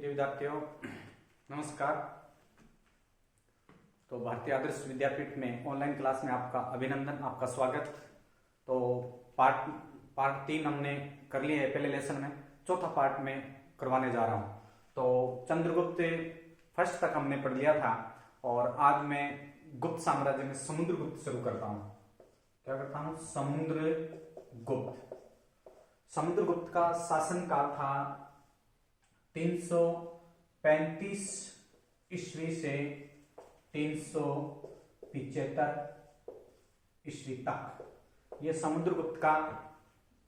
प्रिय विद्यार्थियों नमस्कार। तो भारतीय आदर्श विद्यापीठ में ऑनलाइन क्लास में आपका अभिनंदन, आपका स्वागत। तो पार्ट 3 हमने कर लिया है पहले लेसन में, चौथा पार्ट में करवाने जा रहा हूं। तो चंद्रगुप्त फर्स्ट तक हमने पढ़ लिया था और आज मैं गुप्त साम्राज्य में समुद्रगुप्त शुरू करता हूं। क्या करता हूं? समुद्रगुप्त का शासन काल था 335 ईस्वी से 375 ईस्वी तक। यह समुद्रगुप्त का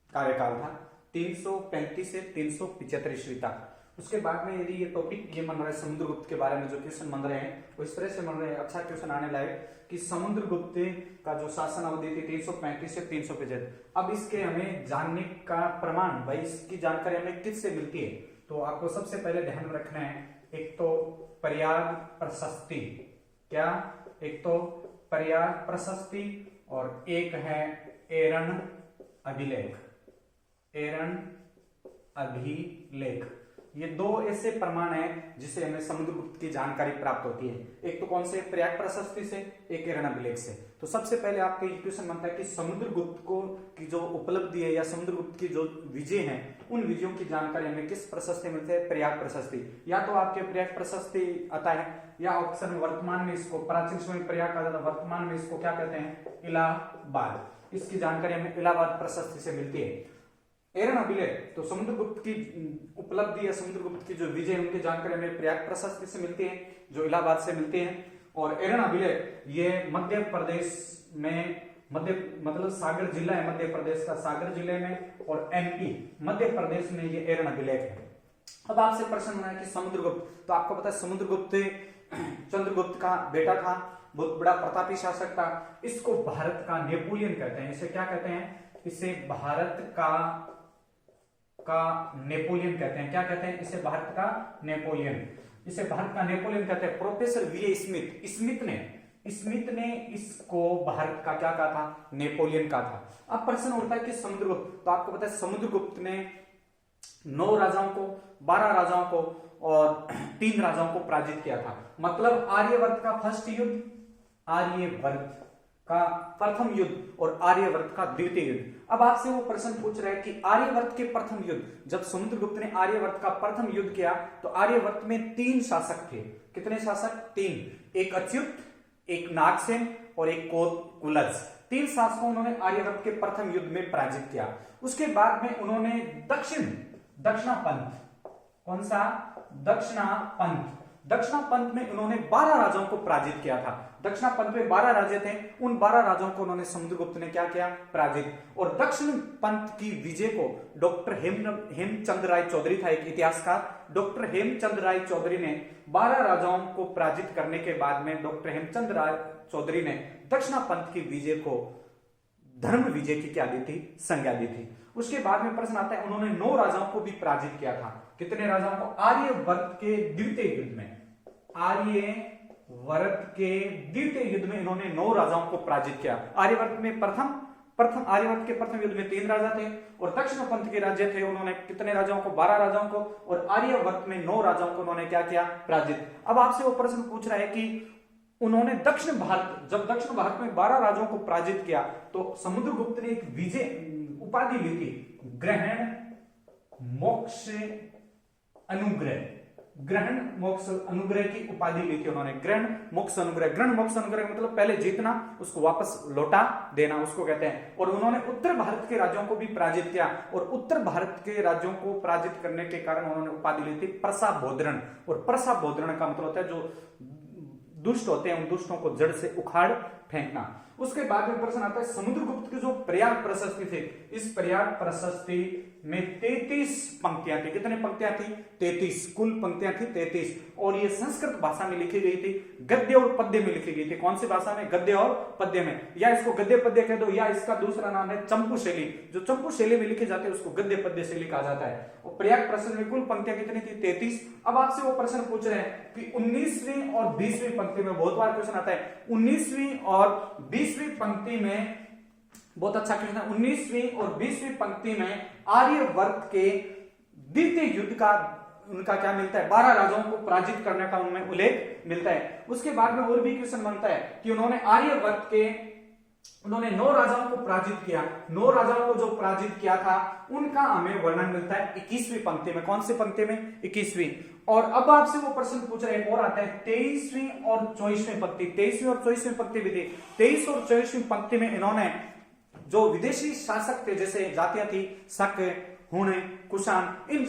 कार्यकाल था 335 से 375 ईस्वी तक। उसके बाद में यदि ये टॉपिक ये बन रहा है समुद्रगुप्त के बारे में, जो क्वेश्चन बन रहे हैं वो इस तरह से बन रहे हैं, अच्छा क्वेश्चन आने लायक कि समुद्रगुप्त का जो शासन अवधि थी 335 से 375। अब इसके हमें जानने का प्रमाण, भाई इसकी जानकारी हमें किससे मिलती है? तो आपको सबसे पहले ध्यान में रखना है, एक तो प्रयाग प्रशस्ति, क्या? एक तो प्रयाग प्रशस्ति और एक है एरन अभिलेख। एरन अभिलेख, ये दो ऐसे प्रमाण हैं जिससे हमें समुद्रगुप्त की जानकारी प्राप्त होती है। एक तो कौन से? प्रयाग प्रशस्ति से, एक एरन अभिलेख से। तो सबसे पहले आपका ये क्वेश्चन बनता है कि समुद्रगुप्त को की जो उपलब्धि है या समुद्रगुप्त की जो विजय हैं, उन विजयों की जानकारी हमें किस प्रशस्ति मिलती है? प्रयाग प्रशस्ति। या तो आपके प्रयाग प्रशस्ति आता है, या अक्सर वर्तमान में इसको, प्राचीन समय में प्रयाग कहा जाता, वर्तमान में इसको क्या कहते हैं? इलाहाबाद। इसकी जानकारी हमें इलाहाबाद प्रशस्ति से मिलती है। एरन अभिलेख, तो समुद्रगुप्त की उपलब्धि या समुद्रगुप्त की जो विजय उनकी जानकारी हमें प्रयाग प्रशस्ति से मिलती है, जो इलाहाबाद से मिलती है। और एरन अभिलेख ये मध्य प्रदेश में, मतलब सागर जिला है मध्य प्रदेश का, सागर जिले में, और एमपी मध्य प्रदेश में ये एरन अभिलेख है। अब आपसे प्रश्न बना है कि समुद्रगुप्त, तो आपको पता है समुद्रगुप्त चंद्रगुप्त का बेटा था, बहुत बड़ा प्रतापी शासक था। इसको भारत का नेपोलियन कहते हैं। इसे क्या कहते हैं? इसे भारत का नेपोलियन कहते हैं। क्या कहते हैं? इसे भारत का नेपोलियन, इसे भारत का नेपोलियन कहते हैं। प्रोफेसर वी ए स्मिथ ने इसको भारत का क्या कहा था? नेपोलियन का था। अब प्रश्न उठता है कि समुद्रगुप्त, तो आपको पता है समुद्रगुप्त ने 9 राजाओं को, 12 राजाओं को और 3 राजाओं को पराजित किया था। मतलब आर्यवर्त का फर्स्ट युद्ध, आर्यवर्त का प्रथम युद्ध और आर्यवर्त का द्वितीय युद्ध। अब आपसे वो प्रश्न पूछ रहा है कि आर्यवर्त के प्रथम युद्ध, जब समुद्रगुप्त ने आर्यवर्त का प्रथम युद्ध किया तो आर्यवर्त में 3 शासक थे। कितने शासक? 3। एक अच्युत, एक नागसेन और एक कुलज। 3 शासकों उन्होंने आर्यवर्त के प्रथम युद्ध में पराजित किया। उसके बाद में उन्होंने दक्षिणापंथ, कौन सा? दक्षिणापंथ में उन्होंने 12 राजाओं को पराजित किया था। दक्षिणापंथ में 12 राजे थे, उन 12 राजाओं को उन्होंने समुद्रगुप्त ने क्या किया? पराजित। और दक्षिण पंथ की विजय को डॉक्टर हेमचंद राय चौधरी था, एक इतिहासकार। डॉक्टर हेमचंद राय चौधरी ने 12 राजाओं को पराजित करने के बाद में डॉक्टर हेमचंद राय चौधरी ने दक्षिणापंथ की विजय को धर्म विजय की क्या दी थी? संज्ञा दी थी। उसके बाद में प्रश्न आता है, उन्होंने 9 राजाओं को भी पराजित किया था। कितने राजाओं को? आर्यवर्त के द्वितीय युद्ध में, आर्यवर्त के द्वितीय युद्ध में इन्होंने 9 राजाओं को पराजित किया। आर्यवर्त में आर्यवर्त के प्रथम युद्ध में 3 राजा थे और दक्षिण पंथ के राज्य थे, उन्होंने कितने राजाओं को? 12 राजाओं को, और आर्यवर्त में 9 राजाओं को उन्होंने क्या किया? पराजित। अब आपसे वो प्रश्न पूछ रहा है कि उन्होंने दक्षिण भारत में 12 राजाओं को पराजित किया तो समुद्रगुप्त ने एक विजय उपाधि ली थी, ग्रहण मोक्ष अनुग्रह की उपाधि ली थी उन्होंने। ग्रहण मोक्ष अनुग्रह मतलब पहले जीतना, उसको वापस लौटा देना, उसको कहते हैं। और उन्होंने उत्तर भारत के राज्यों को भी पराजित किया, और उत्तर भारत के राज्यों को पराजित करने के कारण उन्होंने उपाधि ली थी प्रसाबोधरण। और प्रसाबोधरण का मतलब होता है जो दुष्ट होते हैं उन दुष्टों को जड़ से उखाड़ फेंकना। उसके बाद में प्रश्न आता है समुद्रगुप्त की जो प्रयाग प्रशस्ति थी, इस प्रयाग प्रशस्ति में 33 पंक्तियां थी। कितने पंक्तियां थी? 33 कुल पंक्तियां थी 33। और ये संस्कृत भाषा में लिखी गई थी, गद्य और पद्य में लिखी गई थी। कौन सी भाषा में? गद्य और पद्य में। या इसको गद्य पद्य कह दो, या इसका दूसरा नाम है चंपू शैली। जो चंपू शैली में लिखे जाते हैं उसको गद्य पद्य शैली कहा जाता है। और प्रयाग प्रशस्ति में कुल पंक्तियां कितनी थी? 33। अब आपसे वो प्रश्न पूछ रहे हैं कि 19वीं और 20वीं पंक्ति में, बहुत बार क्वेश्चन आता है 19वीं और 20वीं पंक्ति में, बहुत अच्छा क्वेश्चन है। 19वीं और 20वीं पंक्ति में आर्यवर्त के द्वितीय युद्ध का उनका क्या मिलता है, 12 राजाओं को पराजित करने का उनमें उल्लेख मिलता है। उसके बाद में और भी क्वेश्चन बनता है कि उन्होंने आर्यवर्त के 9 राजाओं को पराजित किया। 9 राजाओं को जो पराजित किया था उनका हमें वर्णन मिलता है 21वीं पंक्ति में। कौन सी पंक्ति में, 21वीं। और अब आपसे वो प्रश्न पूछ रहे हैं और आता है 23वीं और 24वीं पंक्ति। 23वीं और 24वीं पंक्ति भी थी। 23 और 24वीं पंक्ति में इन्होंने जो विदेशी शासक थे, जैसे जातियां थी शक, हुण, कुषाण, इन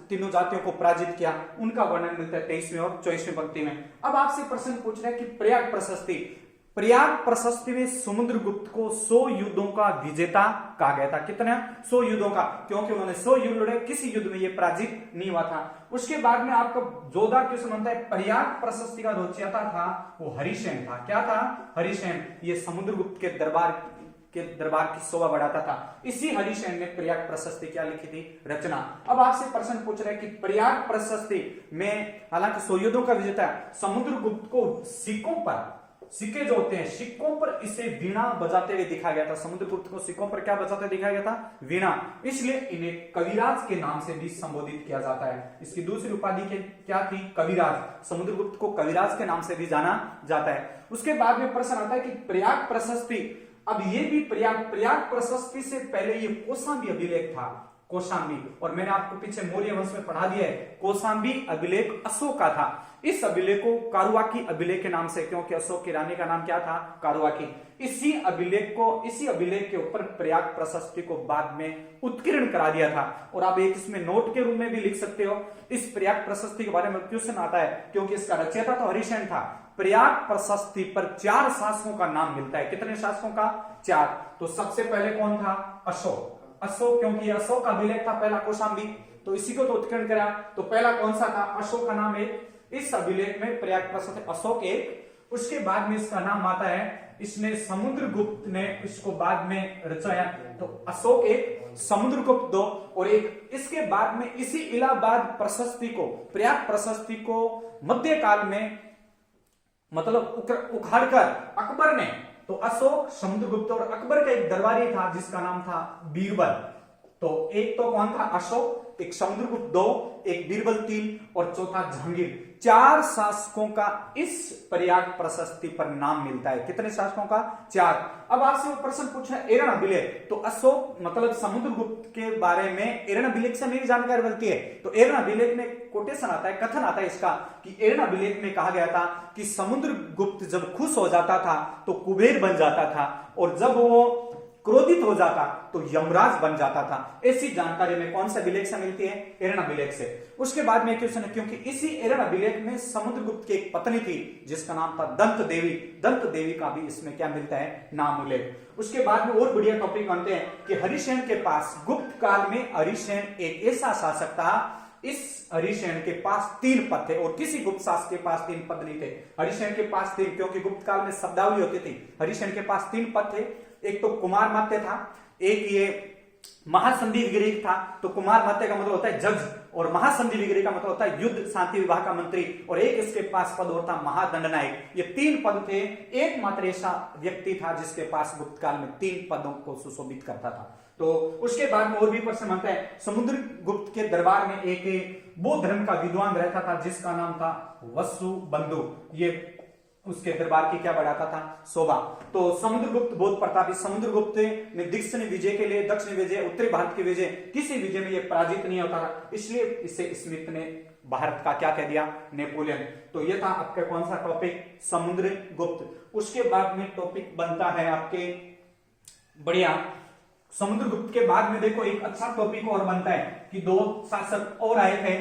तीनों जातियों को पराजित किया, उनका वर्णन मिलता है 23वीं और 24वीं पंक्ति में। अब आपसे प्रश्न पूछ रहे हैं कि प्रयाग प्रशस्ति, प्रयाग प्रशस्ति में समुद्रगुप्त को 100 युद्धों का विजेता कहा गया था। कितने, 100 युद्धों का, क्योंकि उन्होंने 100 युद्ध लड़े, किसी युद्ध में ये पराजित नहीं हुआ था। उसके बाद में आपका जोरदार क्वेश्चन बनता है, प्रयाग प्रशस्ति का जो चेता था वो हरिसेन था। क्या था, हरिसेन। ये समुद्रगुप्त के दरबार की शोभा बढ़ाता था। इसी हरिसेन ने प्रयाग प्रशस्ति क्या लिखी थी, रचना। अब आपसे प्रश्न पूछ रहे हैं कि प्रयाग प्रशस्ति में हालांकि 100 युद्धों का विजेता समुद्रगुप्त को सिक्कों पर, सिक्के जो होते हैं सिक्कों पर इसे वीणा बजाते हुए दिखा गया था। समुद्रगुप्त को सिक्कों पर क्या बजाते दिखाया गया था, वीणा। इसलिए इन्हें कविराज के नाम से भी संबोधित किया जाता है। इसकी दूसरी उपाधि क्या थी, कविराज। समुद्रगुप्त को कविराज के नाम से भी जाना जाता है। उसके बाद में प्रश्न आता है कि प्रयाग प्रशस्ति, अब ये भी प्रयाग प्रशस्ति से पहले ये कौशाम्बी अभिलेख था, कौशाम्बी। और मैंने आपको पीछे मौर्य वंश में पढ़ा दिया है, कौशाम्बी अभिलेख अशोक का था। इस अभिलेख को कारुआकी अभिलेख के नाम से, क्योंकि अशोक की रानी का नाम क्या था, कारुआकी। इसी अभिलेख के ऊपर प्रयाग प्रशस्ति को बाद में उत्कीर्ण करा दिया था। और आप एक इसमें नोट के रूप में भी लिख सकते हो। इस प्रयाग प्रशस्ति के बारे में क्वेश्चन आता है, क्योंकि इसका रचयिता तो हरिसेन था। प्रयाग प्रशस्ति पर 4 शासकों का नाम मिलता है। कितने शासकों का, 4। तो सबसे पहले कौन था, अशोक। क्योंकि अशोक का अभिलेख था पहला कौशाम्बी, तो इसी को तो उत्कीर्ण करा। तो पहला कौन सा था, अशोक का नाम एक। इस अभिलेख में प्रयाग प्रशस्ति अशोक एक। उसके बाद में इसका नाम आता है, इसने समुद्रगुप्त ने इसको बाद में रचाया, तो अशोक एक, समुद्रगुप्त 2 और 1। इसके बाद में इसी इलाहाबाद प्रशस्ति को, प्रयाग प्रशस्ति को मध्यकाल में मतलब उखाड़कर अकबर ने, तो अशोक, समुद्रगुप्त और अकबर का एक दरबारी था जिसका नाम था बीरबल। तो एक तो कौन था, अशोक, एक समुद्रगुप्त 2, एक बीरबल 3 और चौथा जहांगीर। 4 शासकों का इस प्रयाग प्रशस्ति पर नाम मिलता है। कितने शासकों का, 4। अब आपसे वो प्रश्न पूछा एरण अभिलेख, तो अशोक मतलब समुद्रगुप्त के बारे में एरण अभिलेख से मेरी जानकारी मिलती है। तो एरण अभिलेख में कोटेशन आता है, कथन आता है इसका कि एरण अभिलेख में कहा गया था कि समुद्रगुप्त जब खुश हो जाता था तो कुबेर बन जाता था, और जब वो क्रोधित हो जाता तो यमराज बन जाता था। ऐसी जानकारी में कौन से अभिलेख से मिलती है, एरण अभिलेख से। उसके बाद में क्वेश्चन है, क्योंकि इसी एरण अभिलेख में समुद्रगुप्त की एक पत्नी थी जिसका नाम था दंत देवी। दंत देवी का भी इसमें क्या मिलता है, नाम उल्लेख। उसके बाद में और बढ़िया टॉपिक बनते हैं कि हरिसेन के पास गुप्त काल में हरिसेन एक ऐसा शासक था, इस हरिसेन के पास 3 पद थे और किसी गुप्त शासक के पास 3 पद नहीं थे। हरिसेन के पास 3, क्योंकि गुप्त काल में शब्दावली होती थी। हरिसेन के पास 3 पद थे। एक तो कुमार मत्य था, एक ये महासंधि विग्रही था। तो कुमार मत्य का मतलब होता है जज, और महासंधि विग्रही का मतलब होता है युद्ध शांति विभाग का मंत्री, और एक इसके पास पद होता महादंडनायक। ये 3 पद थे। एकमात्र ऐसा व्यक्ति था जिसके पास गुप्त काल में 3 पदों को सुशोभित करता था। तो उसके बाद में और भी प्रश्न बनता है, समुद्रगुप्त के दरबार में एक बौद्ध धर्म का विद्वान रहता था जिसका नाम था वसुबंधु। ये उसके दरबार की क्या बढ़ाता था, शोभा। तो समुद्रगुप्त बौद्ध प्रतापी, समुद्रगुप्त ने दक्षिणी विजय के लिए, दक्षिणी विजय, उत्तरी भारत की विजय, किसी विजय में ये पराजित नहीं होता था, इसलिए इसे स्मिथ ने भारत का क्या कह दिया, नेपोलियन। तो ये था आपका कौन सा टॉपिक, समुद्रगुप्त। उसके बाद में टॉपिक बनता है आपके बढ़िया, समुद्रगुप्त के बाद में देखो एक अच्छा टॉपिक और बनता है कि 2 शासक और आए थे,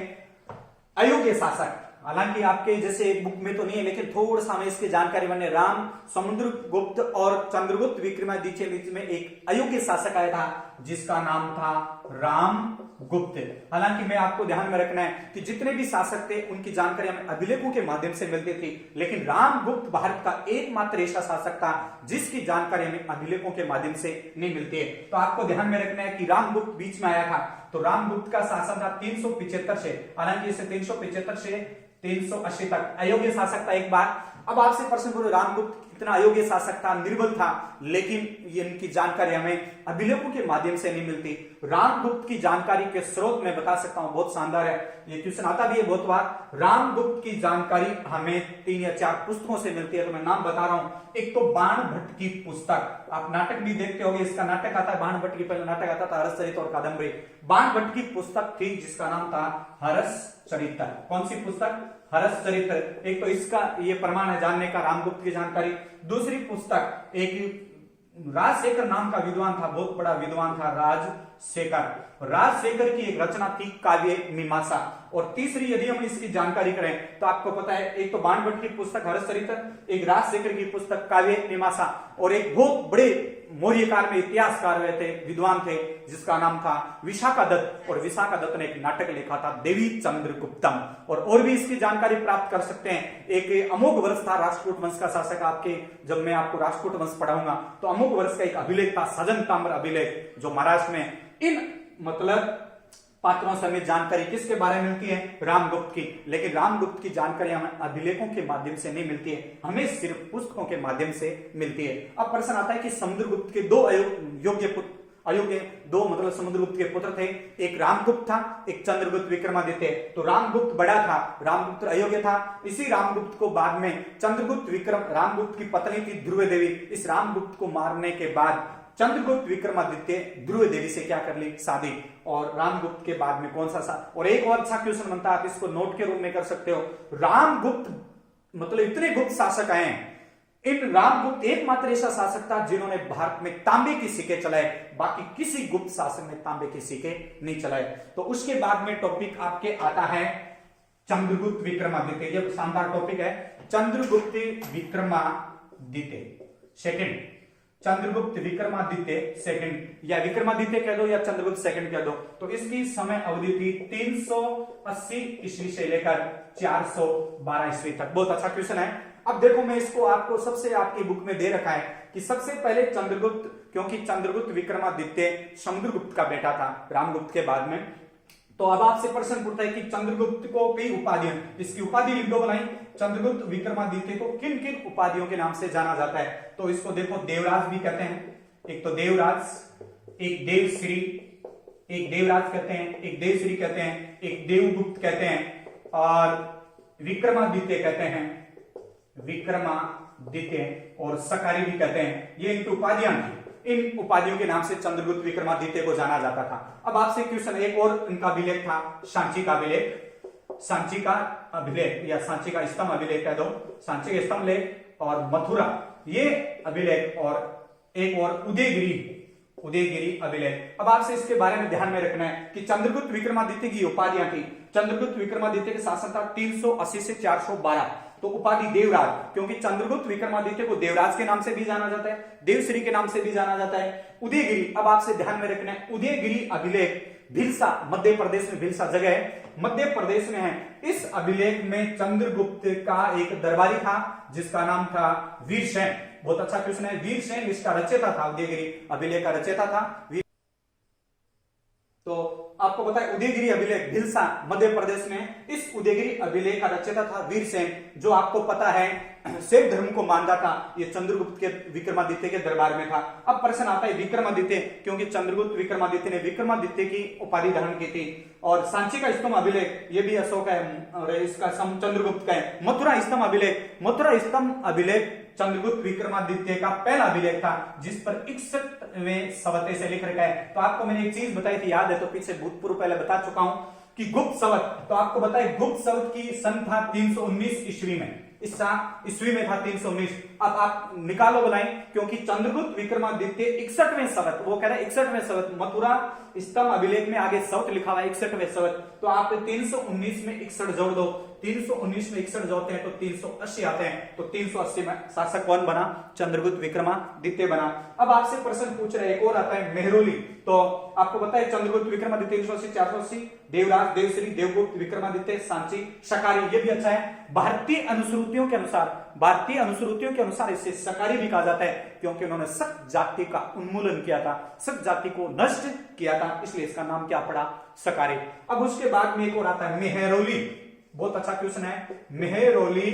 अयोग्य शासक। हालांकि आपके जैसे एक बुक में तो नहीं है, लेकिन थोड़ा सा हमें इसकी जानकारी बने। राम, समुद्रगुप्त और चंद्रगुप्त विक्रमादित्य के बीच में एक अयोग्य शासक आया था जिसका नाम था रामगुप्त। हालांकि मैं आपको ध्यान में रखना है कि जितने भी शासक थे उनकी जानकारी हमें अभिलेखों के माध्यम से मिलती थी, लेकिन रामगुप्त भारत का एकमात्र ऐसा शासक था जिसकी जानकारी हमें अभिलेखों के माध्यम से नहीं मिलती है। तो आपको ध्यान में रखना है कि रामगुप्त बीच में आया था। तो रामगुप्त का शासन था 375 से, हालांकि इसे 375 से 380 तक अयोग्य शासक था एक बार। अब आपसे प्रश्न पूछो, रामगुप्त कितना अयोग्य शासक था, निर्बल था, लेकिन ये इनकी जानकारी हमें अभिलेखों के माध्यम से नहीं मिलती। रामगुप्त की जानकारी के स्रोत मैं बता सकता हूं, बहुत शानदार है, ये क्वेश्चन आता भी है बहुत बार। रामगुप्त की जानकारी हमें 3 या 4 पुस्तकों से मिलती है, तो मैं नाम बता रहा हूं। एक तो बाण भट्ट की पुस्तक, आप नाटक भी देखते होंगे, इसका नाटक आता है बाण भट्ट की, पहले नाटक आता था हर्षचरित और कादम्बरी। बाण भट्ट की पुस्तक थी जिसका नाम था हर्षचरित। कौन सी पुस्तक? हर्षचरित। एक तो इसका ये प्रमाण है जानने का, रामगुप्त की जानकारी। दूसरी पुस्तक, एक राजशेखर नाम का विद्वान था, बहुत बड़ा विद्वान था राजशेखर। राजशेखर की एक रचना थी काव्य मीमांसा। और तीसरी यदि हम इसकी जानकारी करें तो आपको पता है, एक तो बाण भट्ट की पुस्तक हर्षचरित, एक राजशेखर की पुस्तक काव्य मीमांसा, और एक बहुत बड़े मौर्य काल में इतिहासकार हुए थे, विद्वान थे, जिसका नाम था विशाखादत्त। और विशाखादत्त ने एक नाटक लिखा था देवी चंद्रगुप्तम। और भी इसकी जानकारी प्राप्त कर सकते हैं। एक अमोघ वर्ष था राष्ट्रकूट वंश का शासक, आपके जब मैं आपको राष्ट्रकूट वंश पढ़ाऊंगा तो अमोघ वर्ष का एक अभिलेख था, सजन ताम्र अभिलेख, जो महाराष्ट्र में। इन मतलब पात्रों से हमें जानकारी किसके बारे में मिलती है? रामगुप्त की। लेकिन रामगुप्त की जानकारी हमें अभिलेखों के माध्यम से नहीं मिलती है, हमें सिर्फ पुस्तकों के माध्यम से मिलती है। अब प्रश्न आता है कि समुद्रगुप्त के दो अयोग्य दो मतलब समुद्रगुप्त के पुत्र थे, एक रामगुप्त था, एक चंद्रगुप्त विक्रमादित्य। तो रामगुप्त बड़ा था, रामगुप्त अयोग्य था। इसी रामगुप्त को बाद में चंद्रगुप्त रामगुप्त की पत्नी थी ध्रुव देवी। इस रामगुप्त को मारने के बाद चंद्रगुप्त विक्रमादित्य ध्रुव देवी से क्या कर ली? शादी। और रामगुप्त के बाद में कौन सा और एक और अच्छा क्वेश्चन बनता है, आप इसको नोट के रूप में कर सकते हो। रामगुप्त मतलब इतने गुप्त शासक आए, इन रामगुप्त एकमात्र ऐसा शासक था जिन्होंने भारत में तांबे के सिक्के चलाए, बाकी किसी गुप्त शासक ने तांबे के सिक्के नहीं चलाए। तो उसके बाद में टॉपिक आपके आता है चंद्रगुप्त विक्रमादित्य। ये शानदार टॉपिक है, चंद्रगुप्त विक्रमादित्य सेकंड, चंद्रगुप्त विक्रमादित्य सेकंड, या विक्रमादित्य कह दो या चंद्रगुप्त सेकंड कह दो। तो इसकी समय अवधि थी 380 ईस्वी से लेकर 412 ईस्वी तक। बहुत अच्छा क्वेश्चन है। अब देखो, मैं इसको आपको सबसे आपकी बुक में दे रखा है कि सबसे पहले चंद्रगुप्त, क्योंकि चंद्रगुप्त विक्रमादित्य समुद्रगुप्त का बेटा था रामगुप्त के बाद में। तो अब आपसे प्रश्न पूछता है कि चंद्रगुप्त को कई उपाधियां, इसकी उपाधि लिख दो बनाई। चंद्रगुप्त विक्रमादित्य को किन किन उपाधियों के नाम से जाना जाता है? तो इसको देखो, देवराज भी कहते हैं, एक तो देवराज, एक देवश्री, एक देवराज कहते हैं, एक देवश्री कहते हैं, एक देवगुप्त कहते हैं, और विक्रमादित्य कहते हैं, विक्रमादित्य, और सकारी भी कहते हैं। ये इनकी उपाधियां थी। इन उपाधियों के नाम से चंद्रगुप्त विक्रमादित्य को जाना जाता था। अब आपसे क्वेश्चन, एक और इनका अभिलेख था, सांची का अभिलेख, सांची का अभिलेख या सांची का स्तंभ अभिलेख कह दो, सांची का स्तंभ लेख और मथुरा ये अभिलेख, और एक और उदयगिरी अभिलेख। अब आपसे इसके बारे में ध्यान में रखना है कि चंद्रगुप्त विक्रमादित्य की उपाधियां थी। चंद्रगुप्त विक्रमादित्य के शासन था 380 से 412। तो उपाधि देवराज, क्योंकि चंद्रगुप्त विक्रमादित्य को देवराज के नाम से भी जाना जाता है, देवश्री के नाम से भी जाना जाता है। उदयगिरी, अब आपसे ध्यान में रखना है, उदयगिरी अभिलेख भिलसा, मध्य प्रदेश में भिलसा जगह है, मध्य प्रदेश में है। इस अभिलेख में चंद्रगुप्त का एक दरबारी था जिसका नाम था वीरसेन। बहुत अच्छा क्वेश्चन है, वीरसेन इसका रचयिता था, उदयगिरी अभिलेख का रचयिता था। तो आपको पता है उदयगिरी अभिलेख भिलसा मध्य प्रदेश में, इस उदयगिरी अभिलेख का रचयिता था वीरसेन, जो आपको पता है शैव धर्म को मानता था। ये चंद्रगुप्त के विक्रमादित्य के दरबार में था। अब प्रश्न आता है विक्रमादित्य, क्योंकि चंद्रगुप्त विक्रमादित्य ने विक्रमादित्य की उपाधि धारण की थी। और सांची का स्तंभ अभिलेख ये भी अशोक है और इसका चंद्रगुप्त का है। मथुरा स्तंभ अभिलेख, मथुरा स्तंभ अभिलेख चंद्रगुप्त विक्रमादित्य का पहला अभिलेख था, जिस पर 61वें सवते से लिख रखा है। तो आपको मैंने एक चीज बताई थी, याद है तो पीछे भूतपूर्व पहले बता चुका हूं कि गुप्त संवत, तो आपको बताए गुप्त संवत की सन था 319 ईस्वी में, इस ईस्वी में था 319। अब आप निकालो बनाए, क्योंकि चंद्रगुप्त विक्रमादित्य 61वें सवत, वो कह रहा है 61वें सवत, मथुरा स्तंभ अभिलेख में आगे सवत लिखा हुआ है 61वें सवत, तो आप 319 में 61 जोड़ दो, 319 में 61 जोड़ते हैं तो 380 आते हैं। तो 380 में शासक कौन बना? चंद्रगुप्त विक्रमादित्य बना। अब आपसे प्रश्न पूछ रहे, एक और आता है मेहरोली। तो आपको पता है चंद्रगुप्त विक्रमादित्य 380 480, देवराज, देवश्री, देवगुप्त, विक्रमादित्य, सांची, शकारी, ये भी अच्छा है। भारतीय अनुश्रुतियों के अनुसार इसे शकारी भी कहा जाता है, क्योंकि उन्होंने सक्त जाति का उन्मूलन किया था, सक्त जाति को नष्ट किया था, इसलिए इसका नाम क्या पड़ा? शकारी। अब उसके बाद में एक और आता है मेहरोली। बहुत अच्छा क्वेश्चन है, मेहरोली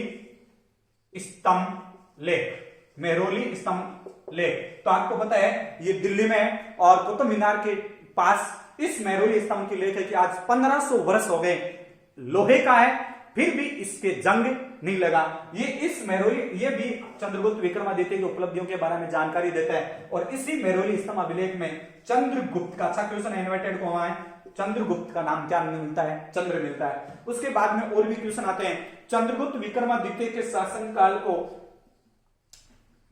स्तंभ लेख, मेहरोली स्तंभ लेख। तो आपको पता है ये दिल्ली में है और कुतुब मीनार के पास इस मेहरौली स्तंभ की लेख है कि आज 1500 वर्ष हो गए, लोहे का है, फिर भी इसके जंग नहीं लगा। ये इस मेहरौली, ये भी चंद्रगुप्त विक्रमादित्य की उपलब्धियों के बारे में जानकारी देता है। और इसी मेहरौली स्तंभ अभिलेख में चंद्रगुप्त का, अच्छा क्वेश्चन इन्वर्टेड कॉमा है, चंद्रगुप्त का नाम क्या मिलता है? चंद्र मिलता है। उसके बाद में और भी क्वेश्चन आते हैं। चंद्रगुप्त विक्रमादित्य के शासनकाल को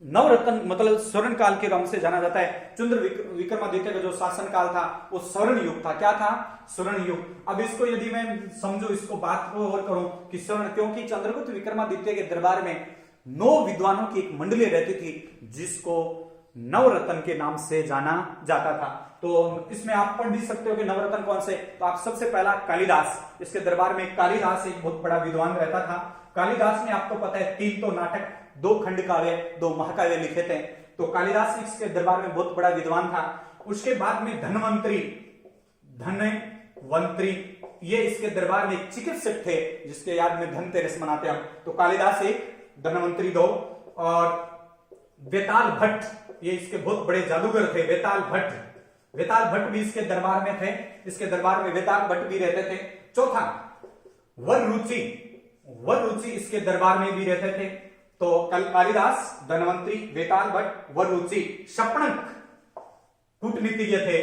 नवरत्न मतलब स्वर्ण काल के नाम से जाना जाता है। चंद्र विक्रमादित्य का जो शासनकाल था वो स्वर्ण युग था। क्या था? स्वर्ण युग। अब इसको यदि मैं समझू, इसको बात को और करूं कि स्वर्ण, क्योंकि चंद्रगुप्त विक्रमादित्य के दरबार में 9 विद्वानों की एक मंडली रहती थी जिसको नवरत्न के नाम से जाना जाता था। तो इसमें आप पढ़ भी सकते हो कि नवरत्न कौन से। तो आप सबसे पहला कालिदास, इसके दरबार में कालिदास एक बहुत बड़ा विद्वान रहता था। कालिदास ने, आपको पता है, 3 तो नाटक, 2 खंड काव्य, 2 महाकाव्य लिखे थे। तो कालिदास इसके दरबार में बहुत बड़ा विद्वान था। उसके बाद में धनवंतरी, ये इसके दरबार में एक चिकित्सक थे जिसके याद में धनतेरस मनाते हैं। तो कालिदास एक, धनवंतरी 2, और वेताल भट्ट, ये इसके बहुत बड़े जादूगर थे। वेताल भट्ट भी इसके दरबार में थे। इसके दरबार में वेताल भट्ट भी रहते थे। चौथा, वररुचि इसके दरबार में भी रहते थे। तो कालिदास, धनवंतरी, वेताल भट्ट, वररुचि। शपणक कूटनीतिज्ञ थे।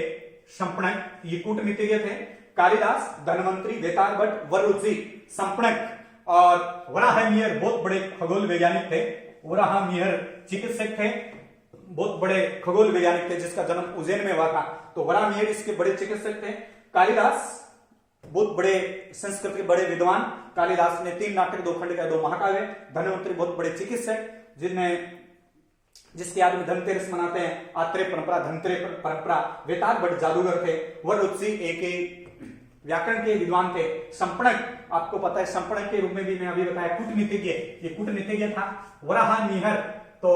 शपणक ये कूटनीतिज्ञ थे। कालिदास, धनवंतरी, वेताल भट्ट, वररुचि, शपणक। और वराहमिहिर बहुत बड़े खगोल वैज्ञानिक थे। वराहमिहिर चिकित्सक थे, बहुत बड़े खगोल वैज्ञानिक थे जिसका जन्म उज्जैन में हुआ था। तो वराहमिहिर इसके बड़े चिकित्सक थे। कालिदास बहुत बड़े संस्कृत के बड़े विद्वान। कालिदास ने 3 नाटक, 2 खंड का, 2 महाकाव्य। धनवंतरी बहुत बड़े चिकित्सक जिसके याद में धनतेरस मनाते हैं। आत्रेय परंपरा, धनतेरस परंपरा। वेताल भट्ट जादूगर थे। वररुचि एक व्याकरण के विद्वान थे। संपणक, आपको पता है, संपणक के रूप में भी मैं अभी बताया कूटनीतिज्ञ, ये कूटनीतिज्ञ था। वराहमिहिर, तो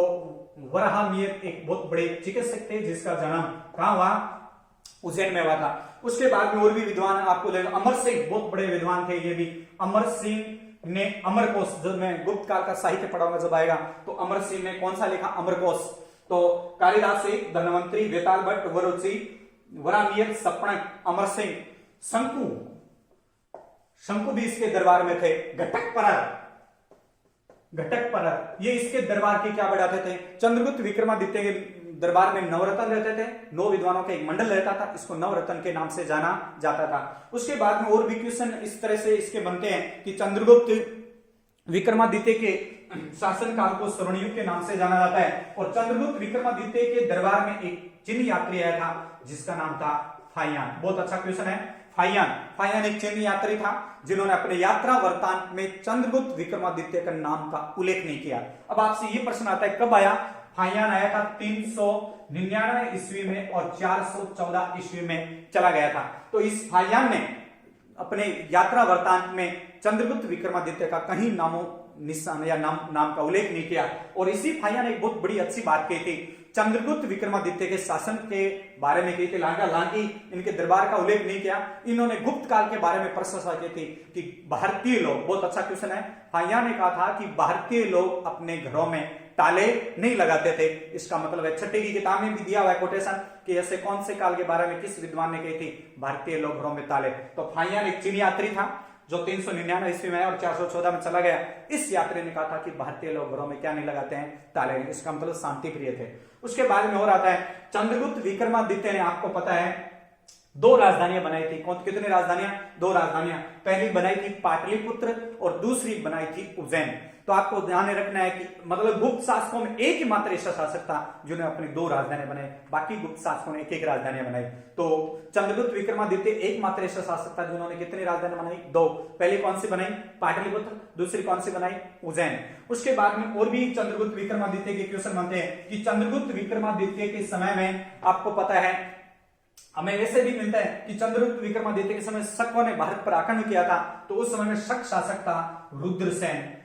वराहमिहिर एक बहुत बड़े चिकित्सक थे जिसका जन्म कहां हुआ? उज्जैन में हुआ था। उसके बाद में और भी विद्वान आपको लगेगा। अमर सिंह बहुत बड़े विद्वान थे। ये भी अमर सिंह ने अमरकोश, जब मैं गुप्त काल का साहित्य पढ़ाऊंगा जब आएगा, तो अमर सिंह ने कौन सा लिखा? अमरकोश। तो कालिदास से, धनवंतरी, वेताल भट्ट, वररुचि, वराहमिहिर, शपणक, अमर सिंह। शंकु भी इसके दरबार में थे। घटक ये इसके दरबार के क्या बढ़ाते थे? चंद्रगुप्त विक्रमादित्य के दरबार में नवरत्न रहते थे। 9 विद्वानों का एक मंडल रहता था। इसको नवरत्न के नाम से जाना जाता था। उसके बाद में और भी क्वेश्चन इस तरह से इसके बनते हैं कि चंद्रगुप्त विक्रमादित्य के शासनकाल को स्वर्णयुग के नाम से जाना जाता है। और चंद्रगुप्त विक्रमादित्य के दरबार में एक चीनी यात्री आया था जिसका नाम था फाहियान। बहुत अच्छा क्वेश्चन है। फाहियान एक चीनी यात्री था जिन्होंने अपने यात्रा वृत्तांत में चंद्रगुप्त विक्रमादित्य का नाम का उल्लेख नहीं किया। अब आपसे ये प्रश्न आता है, कब आया? फाहियान आया था 399 ईस्वी में और 414 ईस्वी में चला गया था। तो इस फाहियान ने अपने यात्रा वृत्तांत में चंद्रगुप्त विक्रमादित्य का कहीं नामो निशान या नाम का उल्लेख नहीं किया। और इसी फाहियान ने एक बहुत बड़ी अच्छी बात कही थी, चंद्रगुप्त विक्रमादित्य के शासन के बारे में कही थी। हालांकि इनके दरबार का उल्लेख नहीं किया। इन्होंने गुप्त काल के बारे में प्रशंसा की थी कि भारतीय लोग, बहुत अच्छा क्वेश्चन है, फाहियान ने कहा था कि भारतीय लोग अपने घरों में ताले नहीं लगाते थे। इसका मतलब है, छठी की किताब में भी दिया हुआ है कोटेशन कि ऐसे कौन से काल के बारे में किस विद्वान ने कही थी भारतीय लोग घरों में ताले। तो फाहियान एक चीनी यात्री था जो 399 ईस्वी में और 414 में चला गया। इस यात्री ने कहा था कि भारतीय लोग घरों में क्या नहीं लगाते हैं? ताले। इसका मतलब शांति प्रिय थे। उसके बाद में और आता है, चंद्रगुप्त विक्रमादित्य ने, आपको पता है, 2 राजधानियां बनाई थी। कितनी राजधानियां? 2 राजधानियां। पहली बनाई थी पाटलिपुत्र और दूसरी बनाई थी उज्जैन। तो आपको ध्यान रखना है कि मतलब गुप्त शासकों में एक ही मात्र ऐसा शासक था जिन्होंने अपनी 2 राजधानियां बनाई, बाकी गुप्त शासकों ने एक राजधानियां बनाई। तो चंद्रगुप्त विक्रमादित्य एकमात्र ऐसा शासक था जिन्होंने कितनी राजधानी बनाई? 2। पहली कौन सी बनाई? पाटलिपुत्र। दूसरी कौन सी बनाई? उज्जैन। उसके बाद में और भी चंद्रगुप्त विक्रमादित्य के क्वेश्चन बनते हैं कि चंद्रगुप्त विक्रमादित्य के समय में, आपको पता है, हमें ऐसे भी मिलता है कि चंद्रगुप्त विक्रमादित्य के समय शकों ने भारत पर आक्रमण किया था। तो उस समय में शक शासक था रुद्रसेन।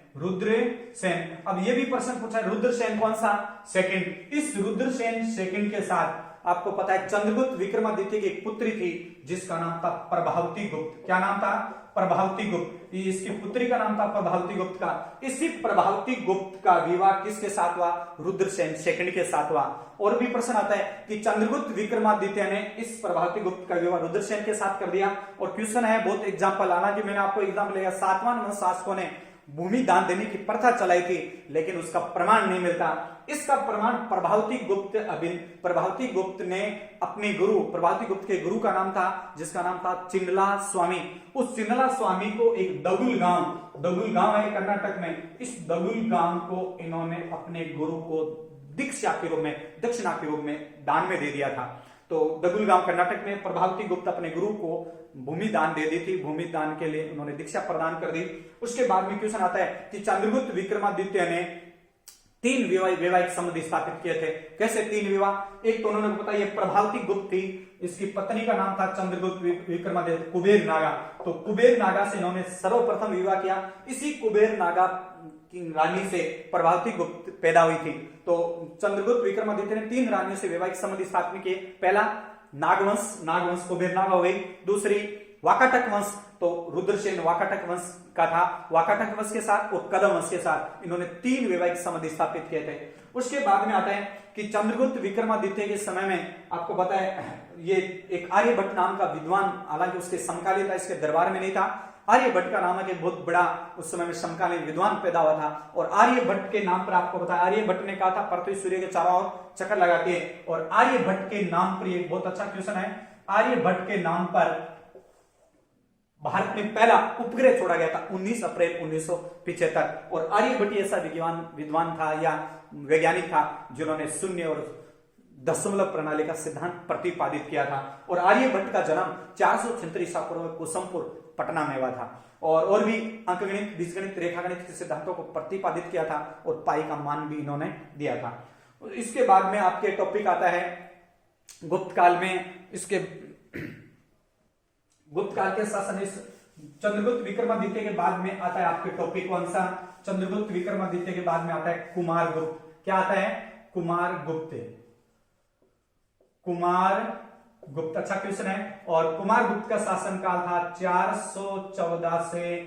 अब ये भी प्रश्न पूछा है, रुद्रसेन कौन सा? सेकंड। इस रुद्रसेन सेकंड के साथ आपको पता है चंद्रगुप्त विक्रमादित्य की एक पुत्री थी जिसका नाम था प्रभावती गुप्त। क्या नाम था? प्रभावती गुप्त, इसकी पुत्री का नाम था प्रभावती गुप्त का। इसी प्रभावती गुप्त का विवाह किसके साथ हुआ? रुद्रसेन सेकंड के साथ हुआ। और भी प्रश्न आता है कि चंद्रगुप्त विक्रमादित्य ने इस प्रभावती गुप्त का विवाह रुद्रसेन के साथ कर दिया। और क्वेश्चन है बहुत एग्जाम्पल, हालांकि मैंने आपको एग्जाम्पल लिया, सातवां वंश शासकों ने भूमि दान देने की प्रथा चलाई थी, लेकिन उसका प्रमाण नहीं मिलता। इसका प्रमाण प्रभावती गुप्त ने अपने गुरु, प्रभावती गुप्त के गुरु का नाम था, जिसका नाम था चिंडला स्वामी। उस चिंडला स्वामी को एक दगुल गांव है कर्नाटक में, इस दगुल गांव को इन्होंने अपने गुरु को दीक्षा के रूप में, दक्षिणा के रूप में दान में दे दिया था। तो दगुल गांव कर्नाटक में प्रभावती गुप्त अपने गुरु को भूमि दान दे दी थी, भूमि दान के लिए उन्होंने दीक्षा प्रदान कर दी। उसके बाद में क्वेश्चन आता है कि चंद्रगुप्त विक्रमादित्य ने 3 वैवाहिक संबंध स्थापित किए थे। कैसे 3 विवाह? एक तो उन्होंने बताया प्रभावती गुप्त थी, इसकी पत्नी का नाम था चंद्रगुप्त विक्रमादित्य कुबेर नागा। तो कुबेर नागा से इन्होंने सर्वप्रथम विवाह किया। इसी कुबेर नागा की रानी से प्रभावती गुप्त पैदा हुई थी। तो चंद्रगुप्त विक्रमादित्य ने 3 रानियों से वैवाहिक संबंध स्थापित किए। पहला नागवंश कुबेर नागा हो गई। दूसरी वाकाटक वंश, तो रुद्रसेन वाकाटक वंश का था, वाकाटक वंश के साथ और कदम वंश के साथ इन्होंने 3 वैवाहिक संबंध स्थापित किए थे। उसके बाद में आता है कि चंद्रगुप्त विक्रमादित्य के समय में आपको पता है ये एक आर्यभट्ट नाम का विद्वान, हालांकि उसके समकालीन था, इसके दरबार में नहीं था। आर्यभट्ट का नाम है कि बहुत बड़ा उस समय में समकालीन विद्वान पैदा हुआ था। और आर्यभट्ट के नाम पर आपको पता है, आर्यभट्ट ने कहा था पृथ्वी सूर्य के चारों ओर चक्कर लगाती है। और आर्यभट्ट के नाम पर एक बहुत अच्छा क्वेश्चन है, आर्यभट्ट के नाम पर भारत में पहला उपग्रह छोड़ा गया था 19 अप्रैल 1975। और आर्यभट्ट ऐसा विद्वान था या वैज्ञानिक था जिन्होंने शून्य और दशमलव प्रणाली का सिद्धांत प्रतिपादित किया था। और आर्यभट्ट का जन्म 436 ईसा पूर्व में कुसुमपुर पटना में हुआ था। और भी अंकगणित, बीजगणित, रेखागणित के सिद्धांतों को प्रतिपादित किया था और पाई का मान भी इन्होंने दिया था। इसके बाद में आपके टॉपिक आता है गुप्त काल में, इसके गुप्त काल के शासन, इस चंद्रगुप्त विक्रमादित्य के बाद में आता है आपके टॉपिक कौन सा? चंद्रगुप्त विक्रमादित्य के बाद में आता है कुमार गुप्त। क्या आता है? कुमार गुप्त अच्छा क्वेश्चन है। और कुमार गुप्त का शासनकाल था 414 से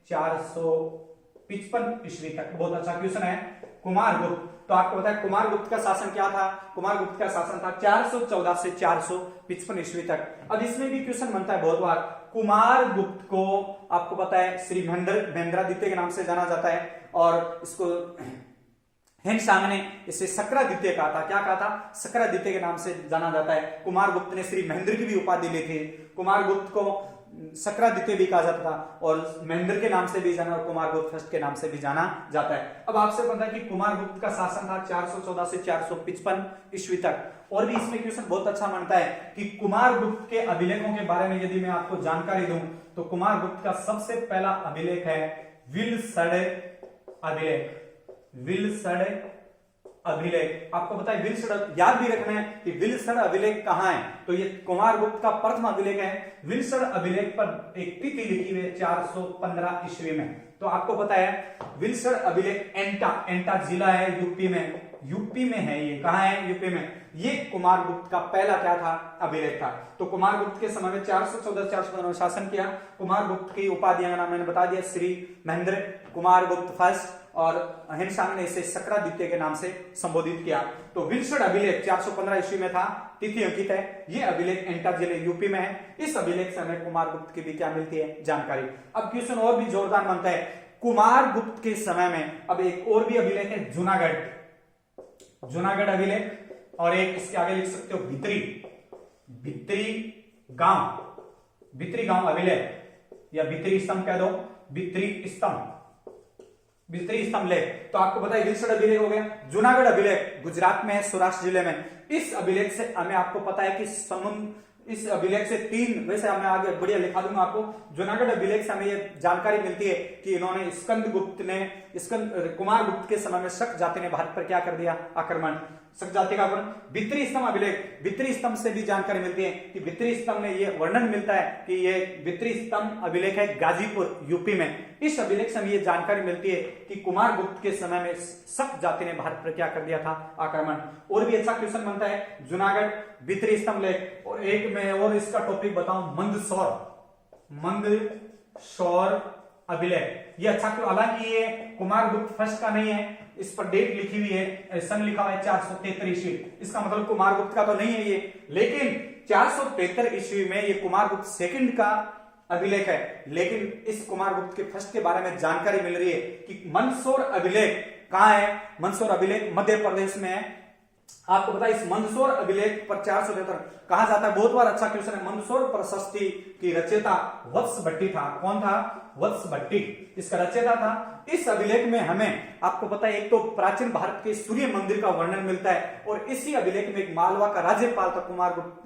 455 ईस्वी तक। बहुत अच्छा क्वेश्चन है कुमार गुप्त। तो आपको पता है कुमार गुप्त का शासन क्या था? कुमार गुप्त का शासन था 414 से 455 ईस्वी तक। अब इसमें भी क्वेश्चन बनता है बहुत बार। कुमार गुप्त को आपको पता है श्री महेंद्रादित्य के नाम से जाना जाता है। और इसको हेनसांग ने इसे शक्रादित्य कहा था। क्या कहा था? शक्रादित्य के नाम से जाना जाता है। कुमार गुप्त ने श्री महेंद्र की भी उपाधि ली थी। कुमार गुप्त को शक्रादित्य भी कहा जाता था और महेंद्र के नाम से भी जाना, और कुमार गुप्त फर्स्ट के नाम से भी जाना जाता है। अब आपसे पता है कि कुमार गुप्त का शासन था 414 से 455 ईस्वी तक। और भी इसमें क्वेश्चन बहुत अच्छा बनता है कि कुमार गुप्त के अभिलेखों के बारे में यदि मैं आपको जानकारी दूं तो कुमार गुप्त का सबसे पहला अभिलेख है विलसड़ अभिलेख। आपको पता है विलसड़, याद भी रखना है कि विलसड़ अभिलेख कहां है। तो ये कुमार गुप्त का प्रथम अभिलेख है। विलसड़ अभिलेख पर एक तिथि लिखी हुई है 415 ईस्वी में। तो आपको पता है विलसड़ अभिलेख एंटा जिला है यूपी में है। ये कहां है? यूपी में। ये कुमार गुप्त का पहला क्या था? अभिलेख था। तो कुमार गुप्त के समय में 414-415 शासन किया। कुमार गुप्त की उपाधियों का नाम मैंने बता दिया, श्री महेंद्र, कुमार गुप्त फर्स्ट, और हेनसांग ने इसे शक्रादित्य के नाम से संबोधित किया। तो विलसड़ अभिलेख 415 ईस्वी में था, तिथि अंकित है। ये अभिलेख एंटा जिले यूपी में है। इस अभिलेख से हमें कुमार गुप्त की भी क्या मिलती है? जानकारी। अब क्वेश्चन और भी जोरदार बनता है। कुमार गुप्त के समय में अब एक और भी अभिलेख है जूनागढ़ अभिलेख, और एक इसके आगे लिख सकते हो भित्री गांव अभिलेख, या भित्री स्तंभ कह दो, भित्री स्तंभ लेख। तो आपको पता है विलसड़ अभिलेख हो गया। जूनागढ़ अभिलेख गुजरात में है, सौराष्ट्र जिले में। इस अभिलेख से हमें आपको पता है कि इस अभिलेख से 3, वैसे मैं आगे बढ़िया लिखा दूंगा आपको। जूनागढ़ अभिलेख से हमें यह जानकारी मिलती है कि इन्होंने कुमार गुप्त के समय में शक जाति ने भारत पर क्या कर दिया? आक्रमण। शक जाति का आक्रमण। भित्री स्तंभ अभिलेख, भित्री स्तंभ से भी जानकारी मिलती है कि भित्री स्तंभ में यह वर्णन मिलता है कि यह भित्री स्तंभ अभिलेख है गाजीपुर यूपी में। इस अभिलेख से हमें यह जानकारी मिलती है कि कुमार गुप्त के समय में शक जाति ने भारत पर क्या कर दिया था? आक्रमण। और भी अच्छा क्वेश्चन बनता है जूनागढ़ भित्री स्तंभ लेख। और एक मैं और इसका टॉपिक बताऊं, मंदसौर सौर अभिलेख। ये अच्छा क्यों, हालांकि ये कुमार गुप्त फर्स्ट का नहीं है, इस पर डेट लिखी हुई है, सन लिखा हुआ है 473 ईस्वी, इसका मतलब कुमार गुप्त का तो नहीं है ये, लेकिन 473 ईस्वी में ये कुमार गुप्त सेकंड का अभिलेख है। लेकिन इस कुमार गुप्त के फर्स्ट के बारे में जानकारी मिल रही है कि मंदसौर अभिलेख कहां है। मंदसौर अभिलेख मध्य प्रदेश में है। आपको पता है इस मंदसौर अभिलेख पर 473 कहा जाता है, बहुत बार अच्छा क्वेश्चन है। मंदसौर प्रशस्ति की रचयिता वत्स भट्टी था। कौन था? वत्स भट्टी इसका रचयिता था। इस अभिलेख में हमें आपको पता है एक तो प्राचीन भारत के सूर्य मंदिर का वर्णन मिलता है, और इसी अभिलेख में एक मालवा का राज्यपाल था कुमार गुप्त,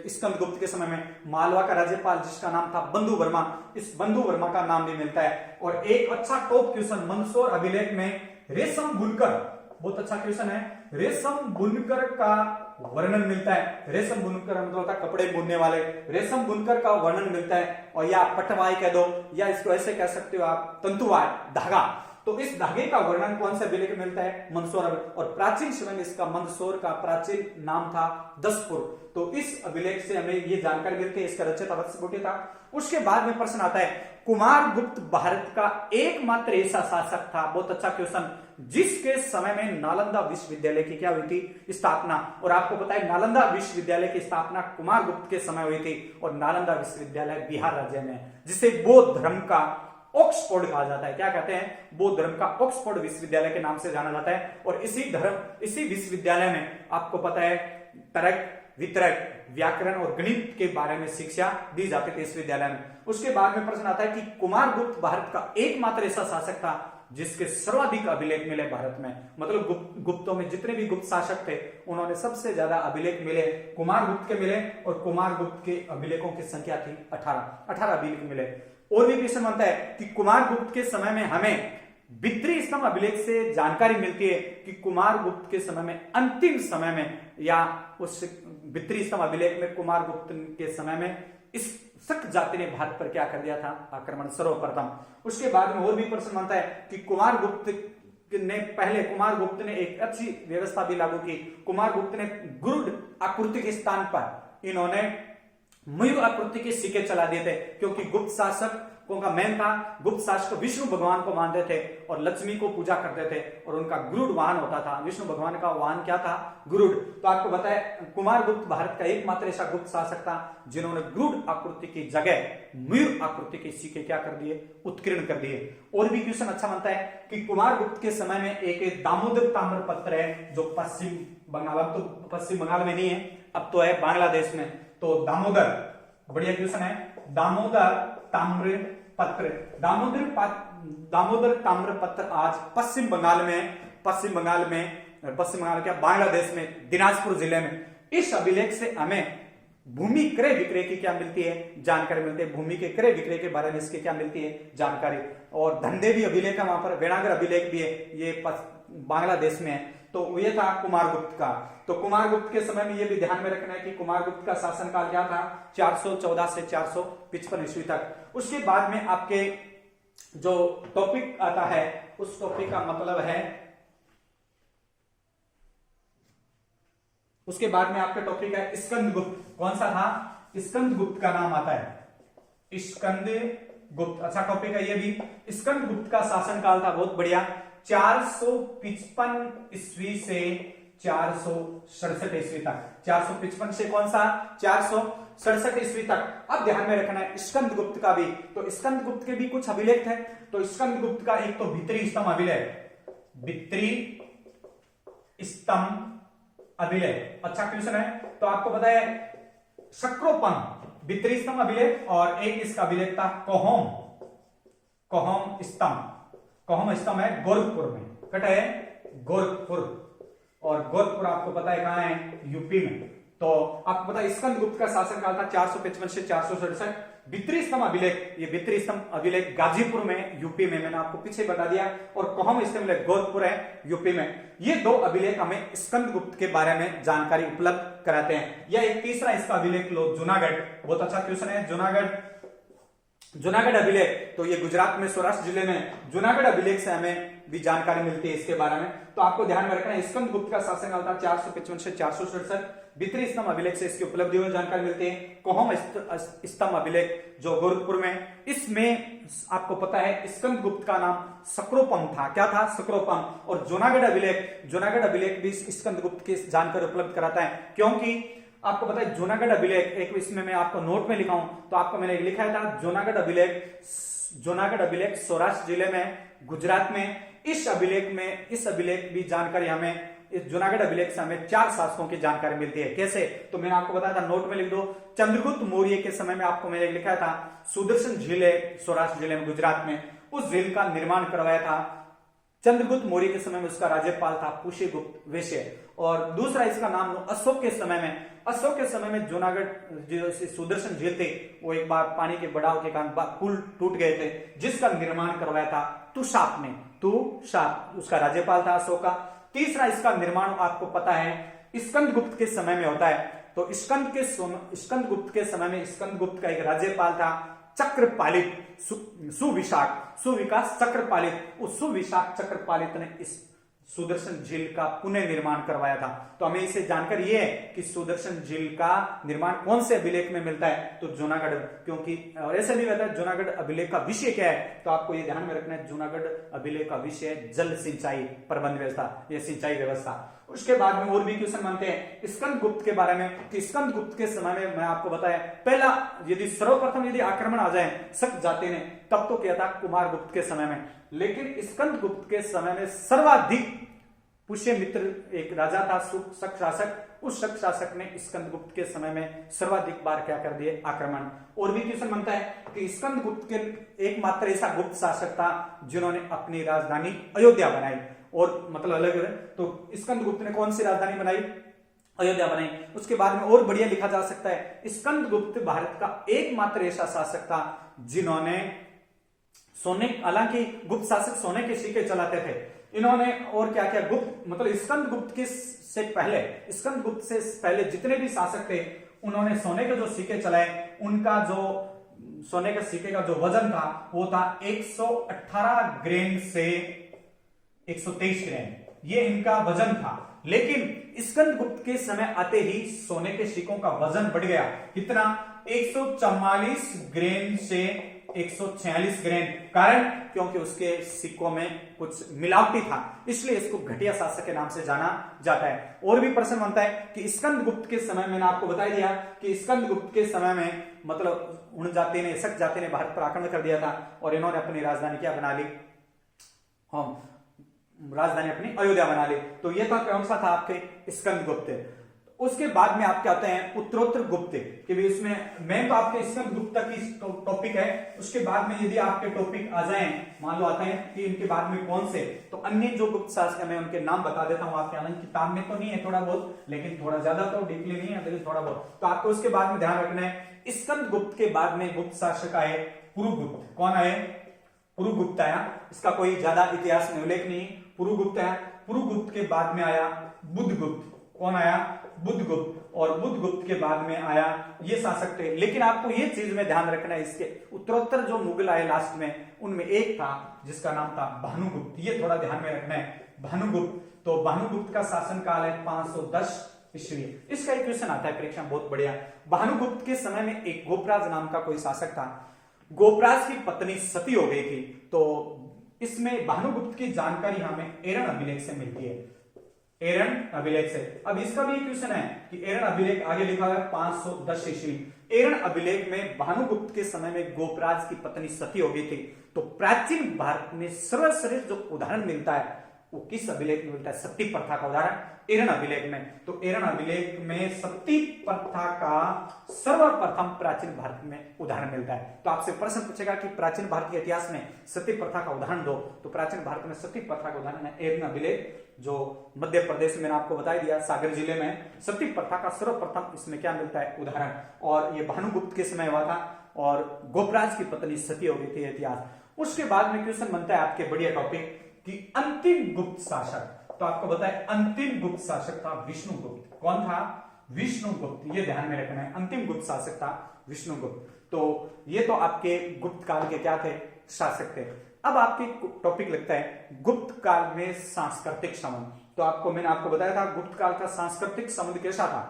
स्कंद गुप्त के समय में मालवा का राज्यपाल जिसका नाम था बंधु वर्मा, इस बंधु वर्मा का नाम भी मिलता है। और एक अच्छा टॉप क्वेश्चन मंदसौर अभिलेख में रेशम बुनकर, बहुत अच्छा क्वेश्चन है, रेशम बुनकर का वर्णन मिलता है। रेशम बुनकर मतलब होता है कपड़े बुनने वाले, रेशम बुनकर का वर्णन मिलता है। और या पटवाई कह दो, या इसको ऐसे कह सकते हो आप तंतुवाय, धागा। तो इस धागे का वर्णन कौन से अभिलेख में मिलता है? मंदसौर अभिलेख। और प्राचीन समय में इसका मंदसौर का प्राचीन नाम था दसपुर। तो इस अभिलेख से हमें ये जानकारी मिलती है, इसका रचयिता वत्स भट्टी था। उसके बाद में प्रश्न आता है, कुमार गुप्त भारत का एकमात्र ऐसा शासक था, बहुत अच्छा क्वेश्चन, जिसके समय में नालंदा विश्वविद्यालय की क्या हुई थी? स्थापना। और आपको पता है नालंदा विश्वविद्यालय की स्थापना कुमार गुप्त के समय हुई थी। और नालंदा विश्वविद्यालय बिहार राज्य में, जिसे बौद्ध धर्म का ऑक्सफोर्ड कहा जाता है। क्या कहते हैं? बौद्ध धर्म का ऑक्सफोर्ड विश्वविद्यालय के नाम से जाना जाता है। और इसी विश्वविद्यालय में आपको पता है तर्क, वितर्क, व्याकरण और गणित के बारे में शिक्षा दी जाती थी इस विद्यालय में। उसके बाद में प्रश्न आता है कि कुमार गुप्त भारत का एकमात्र ऐसा शासक था जिसके सर्वाधिक अभिलेख मिले भारत में। मतलब गुप्तों में जितने भी गुप्त शासक थे उन्होंने सबसे ज्यादा अभिलेख मिले कुमार गुप्त के मिले। और कुमार गुप्त के अभिलेखों की संख्या थी 18 अभिलेख मिले। और भी क्वेश्चन बनता है कि कुमार गुप्त के समय में हमें बित्री स्तंभ अभिलेख से जानकारी मिलती है कि कुमार गुप्त के समय में अंतिम समय में, या उस बित्री स्तंभ अभिलेख में कुमार गुप्त के समय में इस शक जाति ने भारत पर क्या कर दिया था? आक्रमण सर्वप्रथम। उसके बाद में और भी प्रश्न बनता है कि कुमार गुप्त ने एक अच्छी व्यवस्था भी लागू की। कुमार गुप्त ने गुरुड आकृति के स्थान पर इन्होंने मयूर आकृति के सिक्के चला दिए थे, क्योंकि गुप्त शासकों का मेन था, गुप्त शासक विष्णु भगवान को मानते थे और लक्ष्मी को पूजा करते थे, और उनका गुरुड वाहन होता था। विष्णु भगवान का वाहन क्या था? गुरुड। तो आपको बताया कुमार गुप्त भारत का एकमात्र ऐसा गुप्त शासक था जिन्होंने गुरुड आकृति की जगह मयूर आकृति के सिक्के क्या कर दिए? उत्कीर्ण कर दिए। और भी क्वेश्चन अच्छा बनता है कि कुमार गुप्त के समय में एक दामोदर ताम्रपत्र है जो पश्चिम बंगाल, अब तो पश्चिम बंगाल में नहीं है, अब तो है बांग्लादेश में। तो दामोदर, बढ़िया क्वेश्चन है, दामोदर ताम्रपत्र, दामोदर ताम्रपत्र आज पश्चिम बंगाल क्या बांग्लादेश में दिनाजपुर जिले में। इस अभिलेख से हमें भूमि क्रय विक्रय की क्या मिलती है? जानकारी मिलती है। भूमि के क्रय विक्रय के बारे में इसके क्या मिलती है? जानकारी। और धंधे भी अभिलेख है वहां पर, वेनागर अभिलेख भी है, ये बांग्लादेश में है। तो ये था कुमार गुप्त का। तो कुमार गुप्त के समय में ये भी ध्यान में रखना है कि कुमार गुप्त का शासनकाल क्या था? 414 से 455 ईस्वी तक। उसके बाद में आपके जो टॉपिक आता है उस टॉपिक का मतलब है, उसके बाद में आपका टॉपिक है स्कंद गुप्त। कौन सा था? स्कंद गुप्त का नाम आता है, स्कंद गुप्त। अच्छा टॉपिक है ये भी। स्कंद गुप्त का शासनकाल था बहुत बढ़िया, 455 ईस्वी से 467 ईस्वी तक। 455 से कौन सा? 467 ईस्वी तक। अब ध्यान में रखना है स्कंद गुप्त का भी। तो स्कंद गुप्त के भी कुछ अभिलेख थे। तो स्कंद गुप्त का एक तो भित्री स्तंभ अभिलेख, भित्री स्तंभ अभिलेख, अच्छा क्वेश्चन है। तो आपको पता है शक्रोपन भित्री स्तंभ अभिलेख, और एक इसका अभिलेख था कोहोम स्तंभ है गोरखपुर में, कट है गोरखपुर, और गोरखपुर आपको पता है कहां है? यूपी में। तो आपको पता है स्कंद गुप्त का शासनकाल था 455 से 467। भित्री स्तंभ अभिलेख, ये भित्री स्तंभ अभिलेख गाजीपुर में यूपी में, मैंने आपको पीछे बता दिया। और कोहम स्तंभ अभिलेख गोरखपुर है यूपी में। ये दो अभिलेख हमें स्कंद गुप्त के बारे में जानकारी उपलब्ध कराते हैं। या एक तीसरा इसका अभिलेख लो, जूनागढ़, बहुत अच्छा क्वेश्चन है। जूनागढ़ अभिलेख, तो ये गुजरात में सौराष्ट्र जिले में जूनागढ़ अभिलेख से हमें भी जानकारी मिलती है इसके बारे में। तो आपको ध्यान में रखना है स्कंद गुप्त का शासनकाल था 455 से 467। भित्री स्तंभ अभिलेख से इसकी उपलब्धियों की जानकारी मिलती है। कोहम स्तंभ अभिलेख जो गोरखपुर में, इसमें आपको पता है स्कंद गुप्त का नाम सक्रोपम था। क्या था? सक्रोपम। और जूनागढ़ अभिलेख भी स्कंद गुप्त की जानकारी उपलब्ध कराता है, क्योंकि आपको पता है जूनागढ़ अभिलेख, एक इसमें मैं आपको नोट में लिखा हूं तो आपको मैंने लिखा था जूनागढ़ अभिलेख सौराष्ट्र जिले में, गुजरात में। इस अभिलेख भी जानकारी हमें, इस जूनागढ़ अभिलेख से हमें 4 शासकों की जानकारी मिलती है। कैसे? तो मैंने आपको बताया था, नोट में लिख दो। चंद्रगुप्त मौर्य के समय में आपको मैंने लिखा था सुदर्शन झील है सौराष्ट्र जिले में, गुजरात में, उस झील का निर्माण करवाया था चंद्रगुप्त मौर्य के समय में। उसका राज्यपाल था पुष्यगुप्त वैश्य। और दूसरा इसका नाम अशोक के समय में जूनागढ़ जो सुदर्शन झील थे वो एक बार पानी के बढ़ाव के कारण पुल टूट गए थे, जिसका निर्माण करवाया था तुषाप ने। उसका राज्यपाल था अशोक का। तीसरा इसका निर्माण आपको पता है स्कंद गुप्त के समय में होता है। तो स्कंद गुप्त के समय में स्कंद गुप्त का एक राज्यपाल था चक्रपालित, सुविकास चक्रपालित। उस सुविशाख चक्रपालित ने इस सुदर्शन झील का पुनः निर्माण करवाया था। तो हमें इसे जानकारी यह है कि सुदर्शन झील का निर्माण कौन से अभिलेख में मिलता है? तो जूनागढ़। क्योंकि और ऐसे भी रहता है जूनागढ़ अभिलेख का विषय क्या है, तो आपको ये ध्यान में रखना है जूनागढ़ अभिलेख का विषय जल सिंचाई प्रबंध व्यवस्था, यह सिंचाई व्यवस्था। उसके बाद में और भी क्वेश्चन मानते हैं स्कंद गुप्त के बारे में कि स्कंद गुप्त के समय में मैं आपको बताया, पहला सर्वप्रथम यदि आक्रमण आ जाए शक जाति ने, तब तो क्या था कुमार गुप्त के समय में। लेकिन स्कंद गुप्त के समय में सर्वाधिक पुष्यमित्र एक राजा था शक शासक, उस शक शासक ने स्कंद गुप्त के समय में सर्वाधिक बार क्या कर दिए? आक्रमण। और भी क्वेश्चन बनता है कि स्कंद गुप्त के एकमात्र ऐसा गुप्त शासक था जिन्होंने अपनी राजधानी अयोध्या बनाई, और मतलब अलग है। तो स्कंद गुप्त ने कौन सी राजधानी बनाई? अयोध्या बनाई। उसके बाद में और बढ़िया लिखा जा सकता है स्कंद गुप्त भारत का एकमात्र ऐसा शासक था जिन्होंने सोने, हालांकि गुप्त शासक सोने के सिक्के चलाते थे, इन्होंने और क्या क्या गुप्त मतलब स्कंद गुप्त से पहले जितने भी शासक थे उन्होंने सोने के जो सिक्के चलाए, उनका जो सोने के सिक्के का जो वजन था वो था 118 ग्रेन से 123 ग्रेन, ये इनका वजन था। लेकिन स्कंद गुप्त के समय आते ही सोने के सिक्कों का वजन बढ़ गया। कितना? 144 ग्रेन से 146 ग्रेन। कारण क्योंकि उसके सिक्कों में कुछ मिलावटी था, इसलिए इसको घटिया शासक के नाम से जाना जाता है। और भी प्रश्न बनता है कि स्कंद गुप्त के समय, मैंने आपको बता दिया कि स्कंद गुप्त के समय में मतलब उन जाति ने, शक जाति ने भारत पर आक्रमण कर दिया था और इन्होंने अपनी राजधानी क्या बना ली? राजधानी अपनी अयोध्या बना ली। तो ये था कौन सा था आपके? स्कंद गुप्त। उसके बाद में आपके आते हैं उत्तरोत्तर गुप्त, कि भी इसमें मेन तो आपके स्कंद गुप्त की टॉपिक है। उसके बाद में यदि आपके टॉपिक आ जाएं, मान लो आते हैं कि इनके बाद में कौन से, तो अन्य जो गुप्त शासक मैं उनके नाम बता देता हूं आपके, हालांकि किताब में तो नहीं है, थोड़ा बहुत, लेकिन थोड़ा ज्यादा तो डीपली नहीं है, लेकिन थोड़ा बहुत। तो आपको उसके बाद में ध्यान रखना है स्कंद गुप्त के बाद में गुप्त शासक आए पुरुगुप्त। कौन आए? पुरुगुप्त आया। इसका कोई ज्यादा इतिहास में उल्लेख नहीं, पुरुगुप्त आया। पुरुगुप्त के बाद में आया बुद्धगुप्त। कौन आया? बुद्धगुप्त। और बुद्धगुप्त के बाद में आया ये शासक थे। लेकिन आपको ये चीज में ध्यान रखना है, इसके उत्तरोत्तर जो मुगल आए लास्ट में, उनमें एक था जिसका नाम था भानुगुप्त। ये थोड़ा ध्यान में रखना है, भानुगुप्त। तो भानुगुप्त का शासन काल है 510 ईस्वी। इसका एक क्वेश्चन आता है परीक्षा में, बहुत बढ़िया। भानुगुप्त के समय में एक गोपराज नाम का कोई शासक था। गोपराज की पत्नी सती हो गई थी। तो इसमें भानुगुप्त की जानकारी हमें एरन अभिलेख से मिलती है, एरन अभिलेख से। अब इसका भी क्वेश्चन है कि एरन अभिलेख आगे लिखा हुआ है 510 ईस्वी। एरन अभिलेख में भानुगुप्त के समय में गोपराज की पत्नी सती हो गई थी। तो प्राचीन भारत में सर्वश्रेष्ठ जो उदाहरण मिलता है वो किस अभिलेख में मिलता है? सती प्रथा का उदाहरण एरन अभिलेख में। तो एरन अभिलेख में सती प्रथा का सर्वप्रथम प्राचीन भारत में उदाहरण मिलता है। तो आपसे प्रश्न पूछेगा कि प्राचीन भारत के इतिहास में सती प्रथा का उदाहरण दो, तो प्राचीन भारत में सती प्रथा का उदाहरण है एरन अभिलेख, जो मध्य प्रदेश में आपको बता दिया, सागर जिले में सती प्रथा का सर्वप्रथम इसमें क्या मिलता है? उदाहरण। और ये भानुगुप्त के समय हुआ था और गोपराज की पत्नी सती हो गई थी, इतिहास। उसके बाद में क्वेश्चन बनता है आपके बढ़िया टॉपिक कि अंतिम गुप्त शासक। तो आपको बताए अंतिम गुप्त शासक था विष्णुगुप्त। कौन था? विष्णुगुप्त। ये ध्यान में रखना है, अंतिम गुप्त शासक था विष्णुगुप्त। तो ये तो आपके गुप्त काल के क्या थे? शासक थे। अब आपके टॉपिक लगता है गुप्त काल में सांस्कृतिक संबंध। तो आपको मैंने आपको बताया था गुप्त काल का सांस्कृतिक संबंध कैसा था?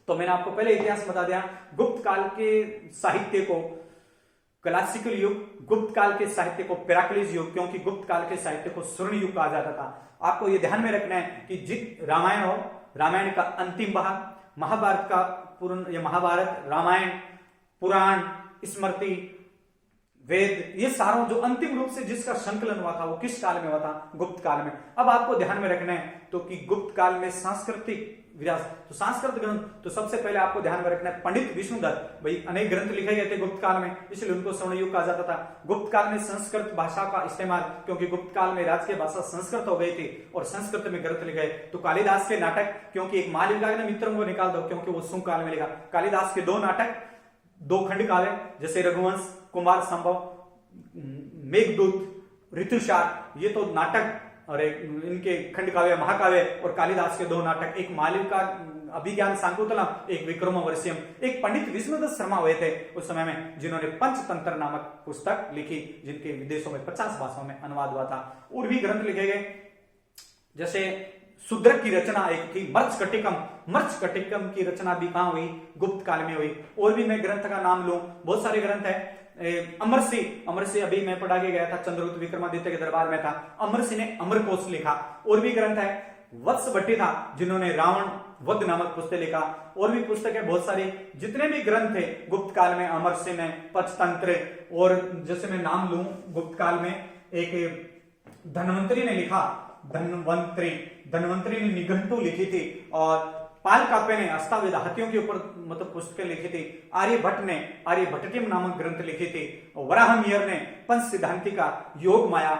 तो मैंने आपको पहले इतिहास बता दिया, गुप्त काल के साहित्य को क्लासिकल युग, गुप्त काल के साहित्य को पिराकलिस युग, क्योंकि गुप्त काल के साहित्य को स्वर्ण युग कहा जाता था। आपको यह ध्यान में रखना है कि जित रामायण हो, रामायण का अंतिम भाग, महाभारत का पूर्ण, या महाभारत, रामायण, पुराण, स्मृति, वेद, ये सारों जो अंतिम रूप से जिसका संकलन हुआ था वो किस काल में हुआ था? गुप्त काल में। अब आपको ध्यान में रखना है तो कि गुप्त काल में सांस्कृतिक विरासत, तो सांस्कृतिक ग्रंथ, तो सबसे पहले आपको ध्यान में रखना है पंडित विष्णुदत्त, भाई अनेक ग्रंथ लिखे गए थे गुप्त काल में, इसलिए उनको स्वर्ण युग कहा जाता था। गुप्त काल में संस्कृत भाषा का इस्तेमाल, क्योंकि गुप्त काल में राजकीय भाषा संस्कृत हो गई थी और संस्कृत में ग्रंथ लिखे, तो कालिदास के नाटक, क्योंकि एक माल विभाग ने मित्रों को निकाल दो क्योंकि वो शुंग काल में लिखा, कालिदास के 2 नाटक, 2 खंड काव्य जैसे रघुवंश, कुमार संभव, मेघदूत, ऋतुसार, ये तो नाटक और इनके खंड काव्य, महाकाव्य, और कालिदास के 2 नाटक, एक मालव का अभिज्ञान शाकुंतलम, एक विक्रमोर्वशीयम। एक पंडित विष्णुदत्त शर्मा हुए थे उस समय में, जिन्होंने पंचतंत्र नामक पुस्तक लिखी, जिनके विदेशों में 50 भाषाओं में अनुवाद हुआ था। और भी ग्रंथ लिखे गए, जैसे शूद्रक की रचना एक थी, मर्चकटिकम, मर्चकटिकम की रचना भी कहां हुई? गुप्त काल में हुई। और भी मैं ग्रंथ का नाम लूं, बहुत सारे ग्रंथ है। अमरसी अभी मैं पढ़ा के गया था, चंद्रगुप्त विक्रमादित्य के दरबार में था, अमरसी ने अमरकोश लिखा। और भी ग्रंथ है, वत्स भट्टी था जिन्होंने रावण वध नामक पुस्तक लिखा। और भी पुस्तक है बहुत सारी, जितने भी ग्रंथ थे गुप्त काल में, अमरसी ने, पंचतंत्र, और जैसे मैं नाम लूं गुप्त काल में, एक धन्वंतरी ने लिखा, धन्वंतरी ने निघंटू लिखी थी, और पाल काव्य ने अष्टावेद हाथियों के ऊपर मतलब पुस्तकें लिखी थी, आर्यभट्ट ने आर्यभट्टियम नामक ग्रंथ लिखे थे, वराहमिहिर ने पंच सिद्धांतिका, योग माया,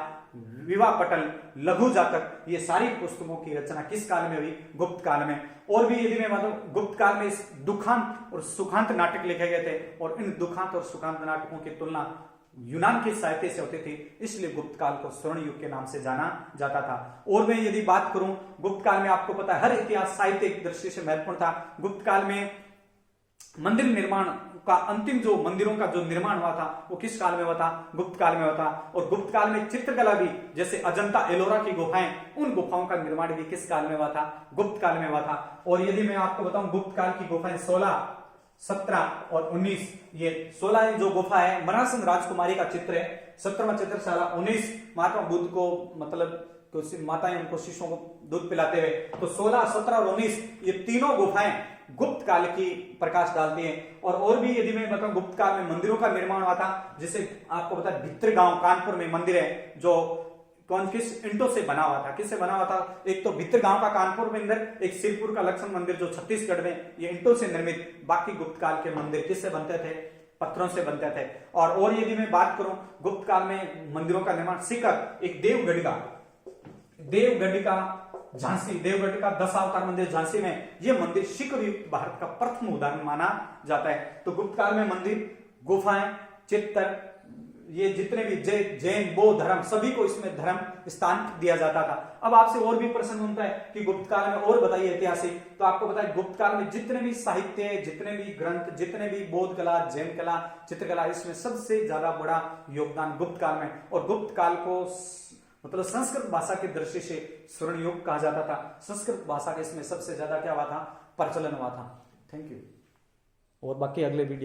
विवाह पटल, लघु जातक, ये सारी पुस्तकों की रचना किस काल में हुई? गुप्त काल में। और भी यदि मैं मतलब गुप्त काल में दुखांत और सुखांत नाटक लिखे गए थे, और इन दुखांत और सुखांत नाटकों की तुलना यूनान के साहित्य से होती थी, इसलिए गुप्त काल को स्वर्ण युग के नाम से जाना जाता था। और मैं यदि बात करूं गुप्त काल में, आपको पता है हर इतिहास साहित्य की दृष्टि से महत्वपूर्ण था। गुप्त काल में मंदिर निर्माण का अंतिम जो मंदिरों का जो निर्माण हुआ था वो किस काल में हुआ था? गुप्त काल में हुआ था। और गुप्त काल में चित्रकला भी, जैसे अजंता एलोरा की गुफाएं, उन गुफाओं का निर्माण भी किस काल में हुआ था? गुप्त काल में हुआ था। और यदि मैं आपको बताऊं गुप्त काल की गुफाएं 16, 17 और 19, ये 16 जो गुफा है मरासन राजकुमारी का चित्र है, 17वां चित्रशाला, 19 महात्मा बुद्ध को मतलब माताएं उनको शिशुओं को दूध पिलाते हुए, तो 16, 17 और 19 ये तीनों गुफाएं गुप्त काल की प्रकाश डालती हैं। और भी यदि मैं बताऊं गुप्त काल में मंदिरों का निर्माण हुआ था, जैसे आपको पता है भित्र गांव कानपुर में मंदिर है जो किस ईंटों से बना हुआ था? किससे बना हुआ था? एक तो भित्र गांव का कानपुर मंदिर, एक सिरपुर का लक्ष्मण मंदिर जो छत्तीसगढ़ में, ये ईंटों से निर्मित। बाकी गुप्त काल के मंदिर किससे बनते थे? पत्थरों से बनते थे। और यदि मैं बात करूं गुप्त काल में मंदिरों का निर्माण, सिकर, एक देवगढ़ का झांसी, देवगढ़ का 10 अवतार मंदिर झांसी में, यह मंदिर शिखर युक्त भारत का प्रथम उदाहरण माना जाता है। तो गुप्त काल में मंदिर, गुफाएं, चित्र, ये जितने भी जैन बौद्ध धर्म, सभी को इसमें धर्म स्थान दिया जाता था। अब आपसे और भी प्रश्न बनता है कि गुप्त काल में और बताइए ऐतिहासिक, तो आपको पता है गुप्त काल में जितने भी साहित्य, जितने भी ग्रंथ, जितने भी बौद्ध कला, जैन कला, चित्रकला, इसमें सबसे ज्यादा बड़ा योगदान गुप्त काल में। और गुप्त काल को मतलब संस्कृत भाषा की दृष्टि से स्वर्ण युग कहा जाता था। संस्कृत भाषा का इसमें सबसे ज्यादा क्या हुआ था? प्रचलन हुआ था। Thank you. और बाकी अगले वीडियो